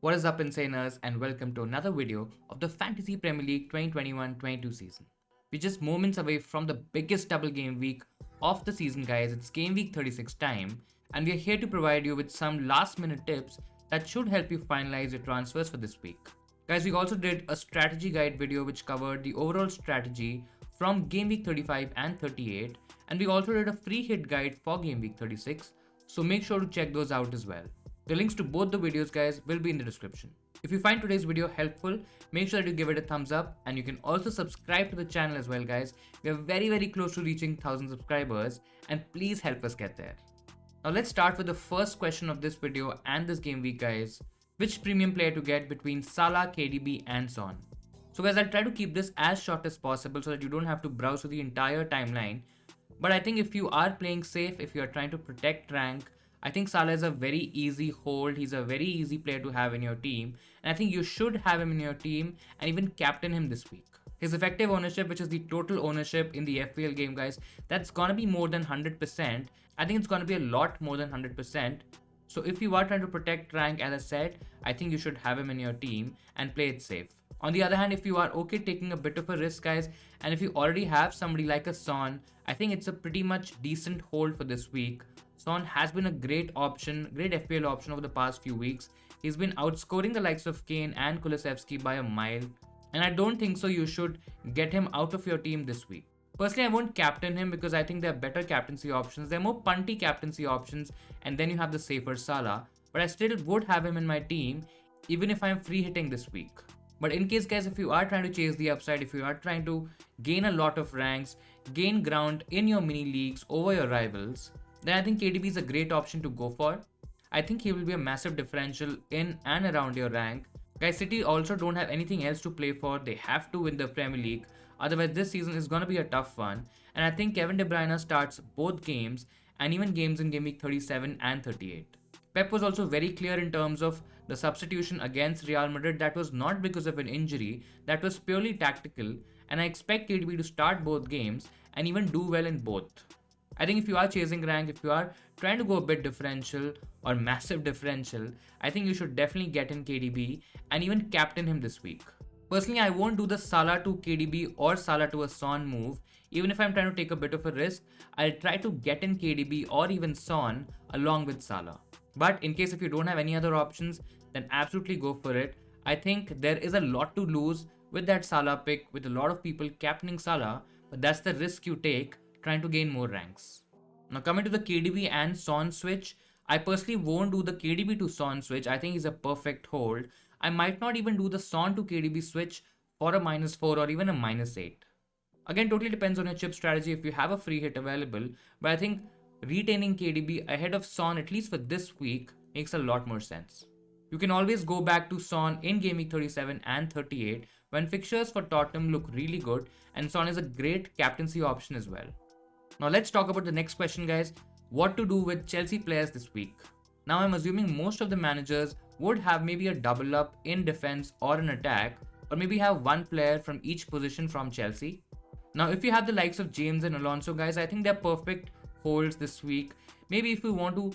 What is up, Insaners, and welcome to another video of the Fantasy Premier League 2021-22 season. We're just moments away from the biggest double game week of the season, guys. It's game week 36 time, and we're here to provide you with some last minute tips that should help you finalize your transfers for this week. Guys, we also did a strategy guide video which covered the overall strategy from game week 35 and 38, and we also did a free hit guide for game week 36, so make sure to check those out as well. The links to both the videos, guys, will be in the description. If you find today's video helpful, make sure that you give it a thumbs up, and you can also subscribe to the channel as well, guys. We are very close to reaching 1000 subscribers, and please help us get there. Now let's start with the first question of this video and this game week, guys. Which premium player to get between Salah, KDB and Son? So guys, I'll try to keep this as short as possible so that you don't have to browse through the entire timeline. But I think if you are playing safe, if you are trying to protect rank, I think Salah is a very easy hold. He's a very easy player to have in your team, and I think you should have him in your team and even captain him this week. His effective ownership, which is the total ownership in the FPL game, guys, that's gonna be more than 100%. I think it's gonna be a lot more than 100%. So if you are trying to protect rank, as I said, I think you should have him in your team and play it safe. On the other hand, if you are okay taking a bit of a risk, guys, and if you already have somebody like a Son, I think it's a pretty much decent hold for this week. Son has been a great option, great FPL option over the past few weeks. He's been outscoring the likes of Kane and Kulusevski by a mile, and I don't think so you should get him out of your team this week. Personally, I won't captain him because I think there are better captaincy options. There are more punty captaincy options, and then you have the safer Salah, but I still would have him in my team even if I'm free hitting this week. But in case, guys, if you are trying to chase the upside, if you are trying to gain a lot of ranks, gain ground in your mini leagues over your rivals, then I think KDB is a great option to go for. I think he will be a massive differential in and around your rank. Guys, City also don't have anything else to play for. They have to win the Premier League. Otherwise, this season is going to be a tough one. And I think Kevin De Bruyne starts both games and even games in game week 37 and 38. Pep was also very clear in terms of the substitution against Real Madrid. That was not because of an injury. That was purely tactical. And I expect KDB to start both games and even do well in both. I think if you are chasing rank, if you are trying to go a bit differential or massive differential, I think you should definitely get in KDB and even captain him this week. Personally, I won't do the Salah to KDB or Salah to a Son move. Even if I'm trying to take a bit of a risk, I'll try to get in KDB or even Son along with Salah. But in case if you don't have any other options, then absolutely go for it. I think there is a lot to lose with that Salah pick, with a lot of people captaining Salah, but that's the risk you take trying to gain more ranks. Now coming to the KDB and Son switch, I personally won't do the KDB to Son switch. I think he's a perfect hold. I might not even do the Son to KDB switch for a -4 or even a -8. Again, totally depends on your chip strategy if you have a free hit available, but I think retaining KDB ahead of Son, at least for this week, makes a lot more sense. You can always go back to Son in game week 37 and 38 when fixtures for Tottenham look really good, and Son is a great captaincy option as well. Now let's talk about the next question, guys. What to do with Chelsea players this week? Now I'm assuming most of the managers would have maybe a double up in defense or an attack, or maybe have one player from each position from Chelsea. Now if you have the likes of James and Alonso, guys, I think they're perfect holds this week. Maybe if you want to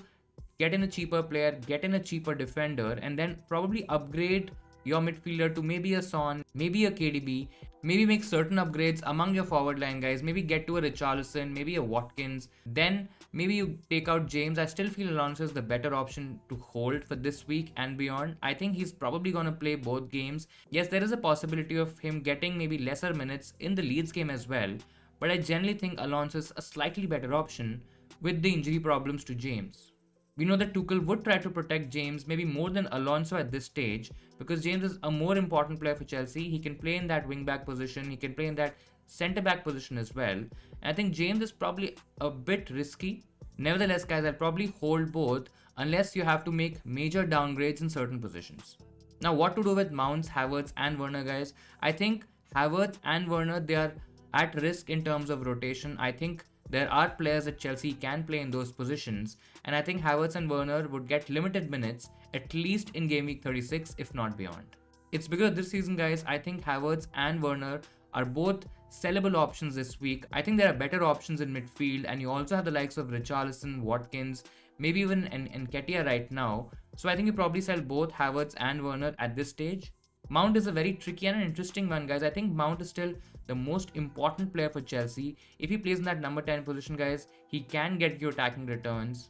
get in a cheaper player, get in a cheaper defender, and then probably upgrade your midfielder to maybe a Son, maybe a KDB, maybe make certain upgrades among your forward line guys, maybe get to a Richarlison, maybe a Watkins, then maybe you take out James. I still feel Alonso is the better option to hold for this week and beyond. I think he's probably going to play both games. Yes, there is a possibility of him getting maybe lesser minutes in the Leeds game as well, but I generally think Alonso is a slightly better option with the injury problems to James. We know that Tuchel would try to protect James maybe more than Alonso at this stage, because James is a more important player for Chelsea. He can play in that wing-back position, he can play in that centre-back position as well. And I think James is probably a bit risky. Nevertheless, guys, I'll probably hold both unless you have to make major downgrades in certain positions. Now, what to do with Mounts, Havertz and Werner, guys? I think Havertz and Werner, they are at risk in terms of rotation. I think there are players that Chelsea can play in those positions, and I think Havertz and Werner would get limited minutes, at least in game week 36, if not beyond. It's because this season, guys, I think Havertz and Werner are both sellable options this week. I think there are better options in midfield, and you also have the likes of Richarlison, Watkins, maybe even Nketiah right now. So I think you probably sell both Havertz and Werner at this stage. Mount is a very tricky and an interesting one, guys. I think Mount is still the most important player for Chelsea. If he plays in that number 10 position, guys, he can get you attacking returns.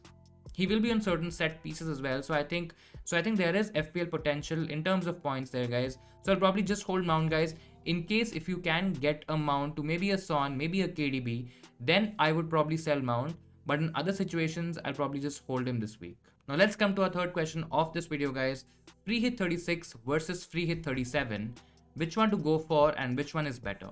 He will be on certain set pieces as well. So I think there is FPL potential in terms of points there, guys. So I'll probably just hold Mount, guys. In case if you can get a Mount to maybe a Son, maybe a KDB, then I would probably sell Mount. But in other situations, I'll probably just hold him this week. Now let's come to our third question of this video, guys. Free hit 36 versus free hit 37. Which one to go for and which one is better?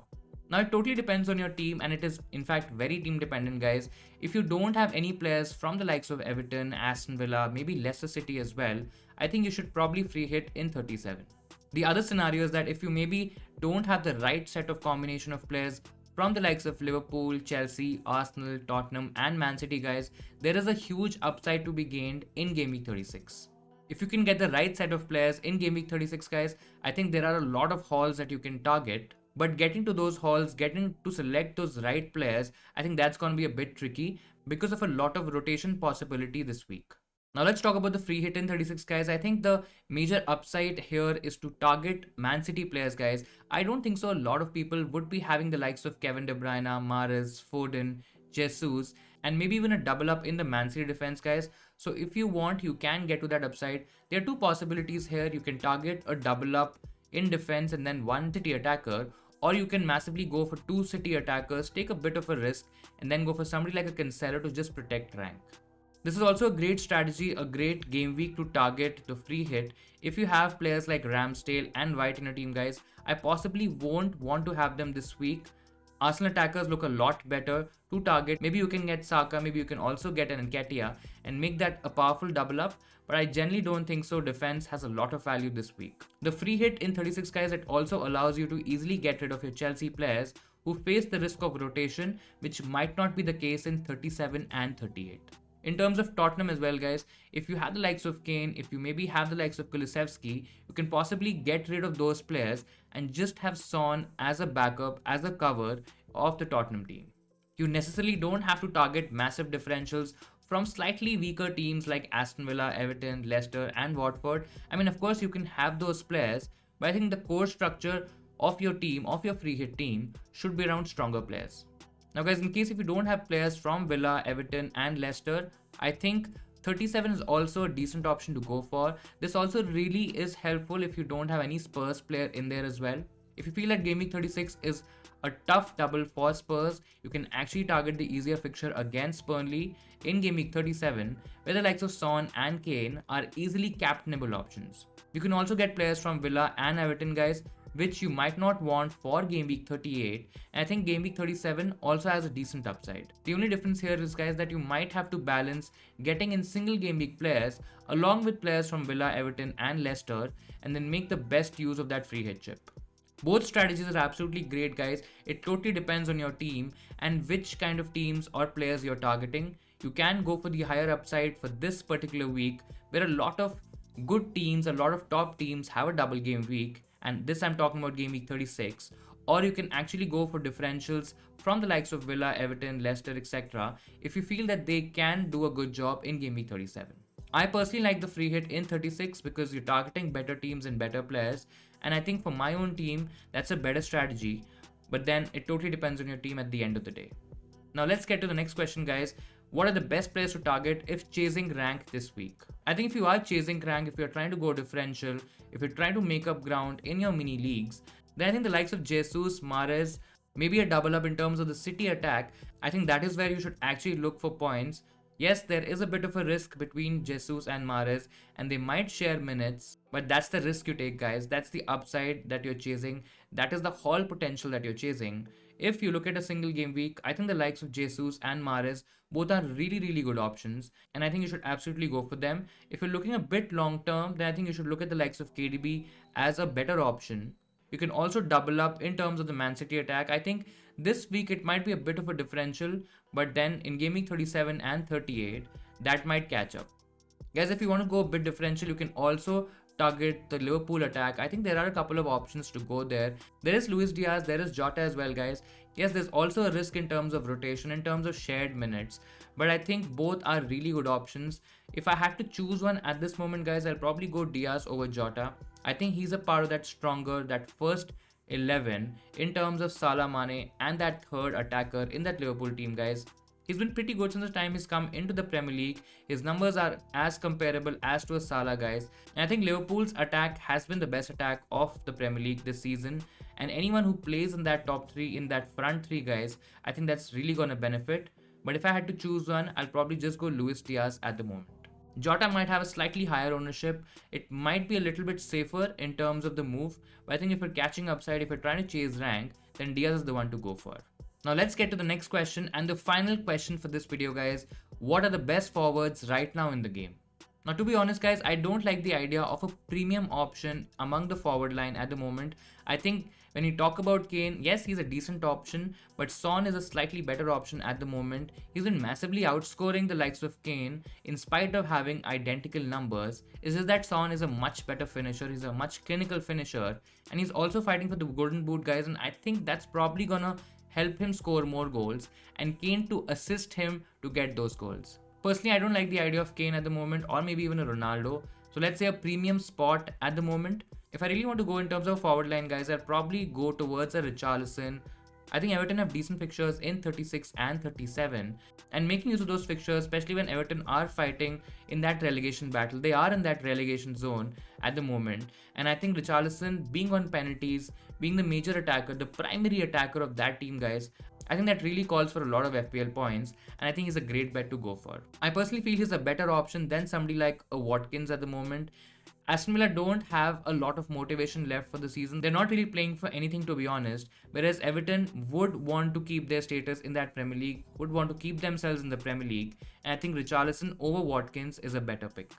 Now it totally depends on your team, and it is in fact very team dependent, guys. If you don't have any players from the likes of Everton, Aston Villa, maybe Leicester City as well, I think you should probably free hit in 37. The other scenario is that if you maybe don't have the right set of combination of players from the likes of Liverpool, Chelsea, Arsenal, Tottenham and Man City, guys, there is a huge upside to be gained in Game Week 36. If you can get the right set of players in Game Week 36, guys, I think there are a lot of hauls that you can target. But getting to those hauls, getting to select those right players, I think that's going to be a bit tricky because of a lot of rotation possibility this week. Now let's talk about the free hit in 36, guys. I think the major upside here is to target Man City players, guys. I don't think so a lot of people would be having the likes of Kevin De Bruyne, Mahrez, Foden, Jesus, and maybe even a double up in the Man City defense, guys. So if you want, you can get to that upside. There are two possibilities here. You can target a double up in defense and then one City attacker, or you can massively go for two City attackers, take a bit of a risk, and then go for somebody like a Cancelo to just protect rank. This is also a great strategy, a great game week to target the free hit. If you have players like Ramsdale and White in your team, guys, I possibly won't want to have them this week. Arsenal attackers look a lot better to target. Maybe you can get Saka, maybe you can also get an Nketiah and make that a powerful double up. But I generally don't think so. Defense has a lot of value this week. The free hit in 36, guys, it also allows you to easily get rid of your Chelsea players who face the risk of rotation, which might not be the case in 37 and 38. In terms of Tottenham as well, guys, if you have the likes of Kane, if you maybe have the likes of Kulusevski, you can possibly get rid of those players and just have Son as a backup, as a cover of the Tottenham team. You necessarily don't have to target massive differentials from slightly weaker teams like Aston Villa, Everton, Leicester and Watford. I mean, of course, you can have those players, but I think the core structure of your team, of your free hit team, should be around stronger players. Now, guys, in case if you don't have players from Villa, Everton and Leicester, I think 37 is also a decent option to go for. This also really is helpful if you don't have any Spurs player in there as well. If you feel that Game Week 36 is a tough double for Spurs, you can actually target the easier fixture against Burnley in Game Week 37, where the likes of Son and Kane are easily captainable options. You can also get players from Villa and Everton, guys, which you might not want for Game Week 38. And I think Game Week 37 also has a decent upside. The only difference here is, guys, that you might have to balance getting in single Game Week players along with players from Villa, Everton and Leicester, and then make the best use of that free hit chip. Both strategies are absolutely great, guys. It totally depends on your team and which kind of teams or players you're targeting. You can go for the higher upside for this particular week, where a lot of good teams, a lot of top teams have a double game week, and this I'm talking about Game Week 36. Or you can actually go for differentials from the likes of Villa, Everton, Leicester, etc. if you feel that they can do a good job in Game Week 37. I personally like the free hit in 36 because you're targeting better teams and better players, and I think for my own team that's a better strategy, but then it totally depends on your team at the end of the day. Now let's get to the next question, guys. What are the best players to target if chasing rank this week? I think if you are chasing rank, if you're trying to go differential, if you're trying to make up ground in your mini leagues, then I think the likes of Jesus, Mahrez, maybe a double up in terms of the City attack, I think that is where you should actually look for points. Yes, there is a bit of a risk between Jesus and Mahrez, and they might share minutes, but that's the risk you take, guys. That's the upside that you're chasing. That is the haul potential that you're chasing. If you look at a single game week, I think the likes of Jesus and Mahrez both are really good options, and I think you should absolutely go for them. If you're looking a bit long term, then I think you should look at the likes of KDB as a better option. You can also double up in terms of the Man City attack. I think this week it might be a bit of a differential, but then in Game Week 37 and 38, that might catch up. Guys, if you want to go a bit differential, you can also target the Liverpool attack. I think there are a couple of options to go there. There is Luis Diaz, there is Jota as well, guys. Yes, there's also a risk in terms of rotation, in terms of shared minutes, but I think both are really good options. If I had to choose one at this moment, guys, I'll probably go Diaz over Jota. I think he's a part of that stronger, that first 11 in terms of Salah, Mane, and that third attacker in that Liverpool team, guys. He's been pretty good since the time he's come into the Premier League. His numbers are as comparable as to a Salah, guys. And I think Liverpool's attack has been the best attack of the Premier League this season. And anyone who plays in that top three, in that front three, guys, I think that's really gonna benefit. But if I had to choose one, I'll probably just go Luis Diaz at the moment. Jota might have a slightly higher ownership. It might be a little bit safer in terms of the move. But I think if you're catching upside, if you're trying to chase rank, then Diaz is the one to go for. Now let's get to the next question and the final question for this video, guys. What are the best forwards right now in the game? Now, to be honest, guys, I don't like the idea of a premium option among the forward line at the moment. I think when you talk about Kane, yes, he's a decent option, but Son is a slightly better option at the moment. He's been massively outscoring the likes of Kane in spite of having identical numbers. It's just that Son is a much better finisher, he's a much clinical finisher, and he's also fighting for the Golden Boot, guys, and I think that's probably gonna help him score more goals and Kane to assist him to get those goals. Personally, I don't like the idea of Kane at the moment, or maybe even a Ronaldo. So let's say a premium spot at the moment. If I really want to go in terms of forward line, guys, I'll probably go towards a Richarlison. I think Everton have decent fixtures in 36 and 37, and making use of those fixtures, especially when Everton are fighting in that relegation battle. They are in that relegation zone at the moment, and I think Richarlison being on penalties, being the major attacker, the primary attacker of that team, guys, I think that really calls for a lot of FPL points, and I think he's a great bet to go for. I personally feel he's a better option than somebody like a Watkins at the moment. Aston Villa don't have a lot of motivation left for the season. They're not really playing for anything, to be honest, whereas Everton would want to keep their status in that Premier League, would want to keep themselves in the Premier League, and I think Richarlison over Watkins is a better pick.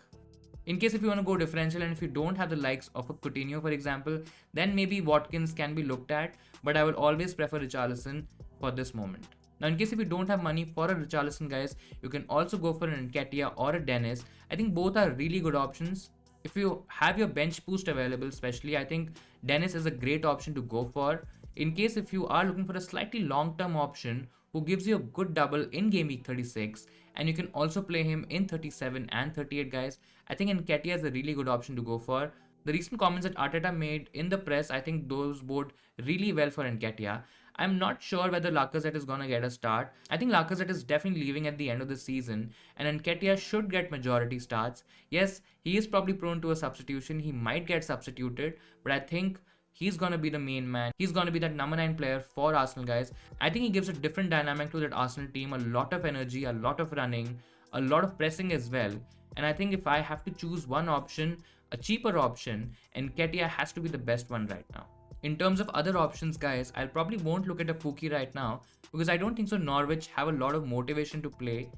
In case if you want to go differential and if you don't have the likes of a Coutinho, for example, then maybe Watkins can be looked at, but I would always prefer Richarlison for this moment. Now, in case if you don't have money for a Richarlison, guys, you can also go for an Nketiah or a Dennis. I think both are really good options. If you have your bench boost available, especially, I think Dennis is a great option to go for. In case if you are looking for a slightly long-term option who gives you a good double in game week 36, and you can also play him in 37 and 38, guys, I think Nketiah is a really good option to go for. The recent comments that Arteta made in the press, I think those bode really well for Nketiah. I'm not sure whether Lacazette is gonna get a start. I think Lacazette is definitely leaving at the end of the season, and Nketiah should get majority starts. Yes, he is probably prone to a substitution. He might get substituted, but I think he's gonna be the main man. He's gonna be that number 9 player for Arsenal, guys. I think he gives a different dynamic to that Arsenal team. A lot of energy, a lot of running, a lot of pressing as well. And I think if I have to choose one option, a cheaper option, Nketiah has to be the best one right now. In terms of other options, guys, I probably won't look at a Pookie right now because I don't think so Norwich have a lot of motivation to play.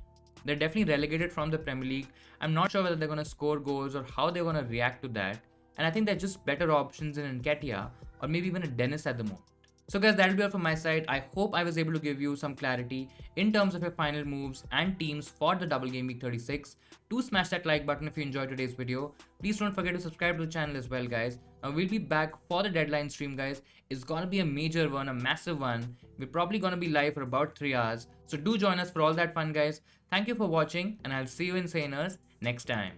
They're definitely relegated from the Premier League. I'm not sure whether they're going to score goals or how they're going to react to that. And I think they're just better options in Nketiah or maybe even a Dennis at the moment. So guys, that'll be all from my side. I hope I was able to give you some clarity in terms of your final moves and teams for the Double Game Week 36. Do smash that like button if you enjoyed today's video. Please don't forget to subscribe to the channel as well, guys. Now we'll be back for the deadline stream, guys. It's gonna be a major one, a massive one. We're probably gonna be live for about 3 hours. So do join us for all that fun, guys. Thank you for watching, and I'll see you in Saners next time.